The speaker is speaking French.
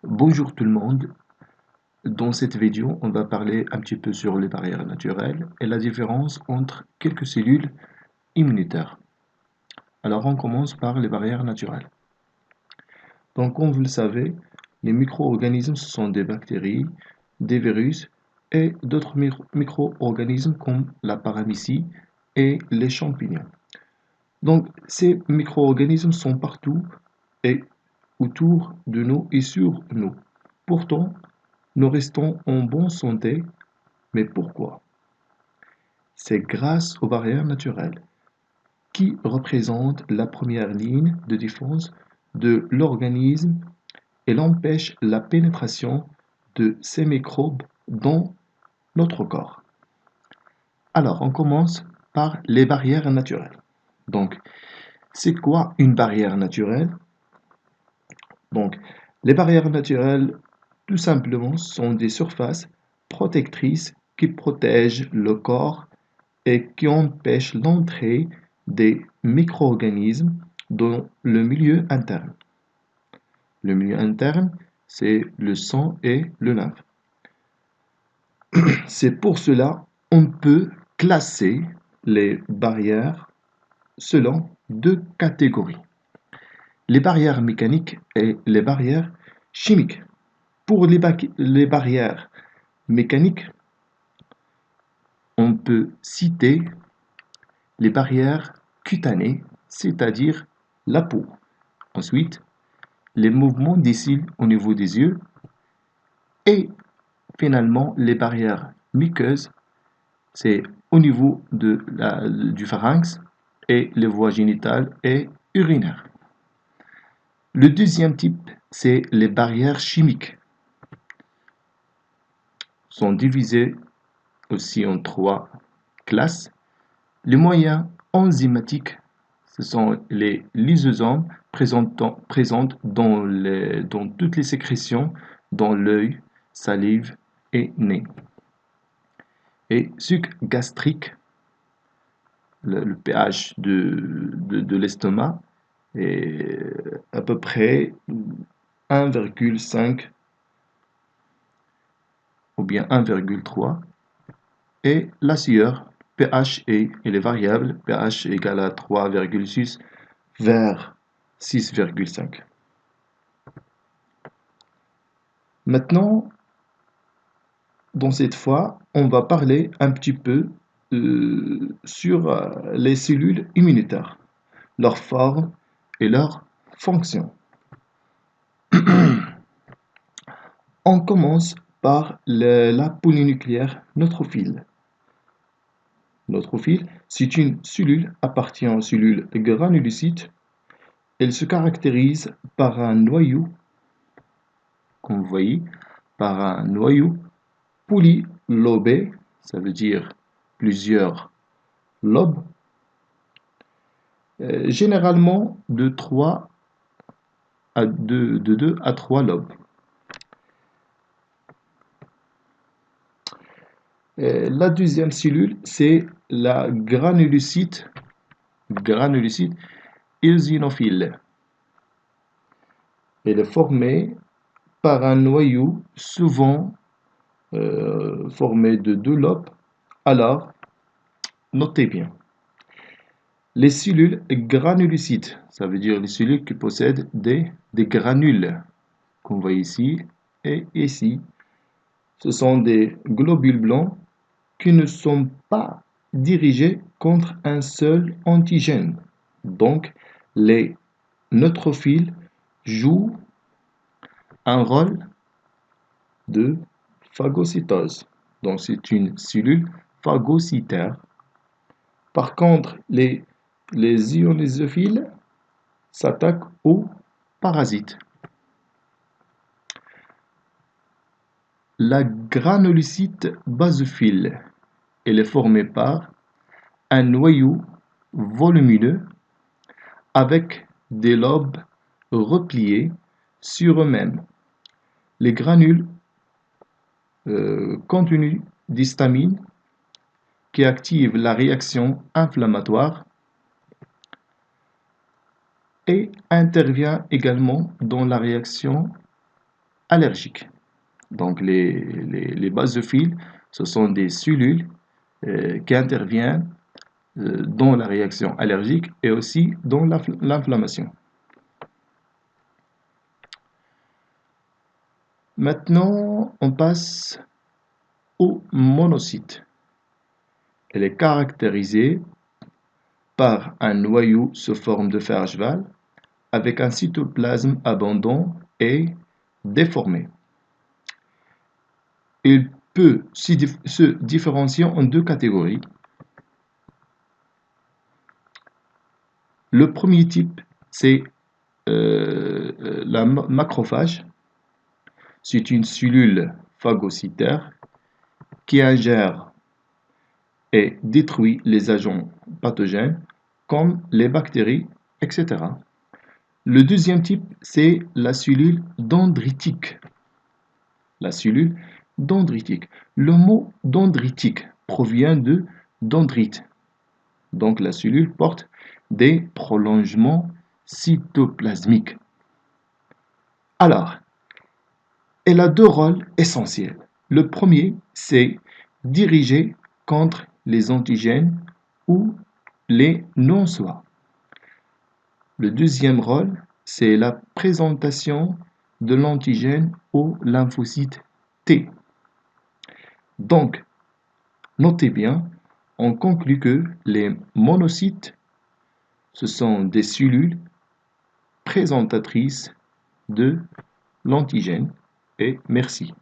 Bonjour tout le monde. Dans cette vidéo, on va parler un petit peu sur les barrières naturelles et la différence entre quelques cellules immunitaires. Alors on commence par les barrières naturelles. Donc comme vous le savez, les micro-organismes ce sont des bactéries, des virus et d'autres micro-organismes comme la paramécie et les champignons. Donc ces micro-organismes sont partout et autour de nous et sur nous. Pourtant, nous restons en bonne santé, mais pourquoi? C'est grâce aux barrières naturelles, qui représentent la première ligne de défense de l'organisme et l'empêchent la pénétration de ces microbes dans notre corps. Alors, on commence par les barrières naturelles. Donc, c'est quoi une barrière naturelle? Donc, les barrières naturelles, tout simplement, sont des surfaces protectrices qui protègent le corps et qui empêchent l'entrée des micro-organismes dans le milieu interne. Le milieu interne, c'est le sang et le lymphe. C'est pour cela qu'on peut classer les barrières selon deux catégories. Les barrières mécaniques et les barrières chimiques. Pour les barrières mécaniques, on peut citer les barrières cutanées, c'est-à-dire la peau. Ensuite, les mouvements des cils au niveau des yeux et finalement les barrières muqueuses, c'est au niveau du pharynx et les voies génitales et urinaires. Le deuxième type, c'est les barrières chimiques. Sont divisées aussi en trois classes. Les moyens enzymatiques, ce sont les lysosomes présents dans toutes les sécrétions, dans l'œil, salive et nez. Et suc gastrique, le pH de l'estomac est à peu près 1,5 ou bien 1,3. Et la sueur, pH il est variable, pH égale à 3,6 vers 6,5. Maintenant, dans cette fois, on va parler un petit peu sur les cellules immunitaires, leur forme et leur fonction. On commence par la polynucléaire neutrophile. Neutrophile, c'est une cellule appartenant aux cellules granulocytes. Elle se caractérise par un noyau, comme vous voyez, par un noyau polylobé, ça veut dire plusieurs lobes, généralement de 2 à 3 lobes. La deuxième cellule, c'est la granulocyte eosinophile. Elle est formée par un noyau souvent formé de 2 lobes. Alors, notez bien. Les cellules granulocytes, ça veut dire les cellules qui possèdent des granules, qu'on voit ici et ici. Ce sont des globules blancs qui ne sont pas dirigés contre un seul antigène. Donc, les neutrophiles jouent un rôle de phagocytose. Donc, c'est une cellule phagocytaire. Par contre, les ionosophiles s'attaquent aux parasites. La granulocyte basophile, elle est formée par un noyau volumineux avec des lobes repliés sur eux-mêmes. Les granules contenus d'histamine qui active la réaction inflammatoire et intervient également dans la réaction allergiques. Donc les basophiles, ce sont des cellules qui interviennent dans la réaction allergique et aussi dans l'inflammation. Maintenant, on passe aux monocytes. Elle est caractérisée par un noyau sous forme de fer à cheval avec un cytoplasme abondant et déformé. Il peut se différencier en deux catégories. Le premier type, c'est la macrophage. C'est une cellule phagocytaire qui ingère et détruit les agents pathogènes comme les bactéries, etc. Le deuxième type, c'est la cellule dendritique. La cellule dendritique. Le mot dendritique provient de dendrite. Donc la cellule porte des prolongements cytoplasmiques. Alors, elle a deux rôles essentiels. Le premier, c'est diriger contre les antigènes ou les non-soins. Le deuxième rôle, c'est la présentation de l'antigène au lymphocyte T. Donc, notez bien, on conclut que les monocytes, ce sont des cellules présentatrices de l'antigène. Et merci.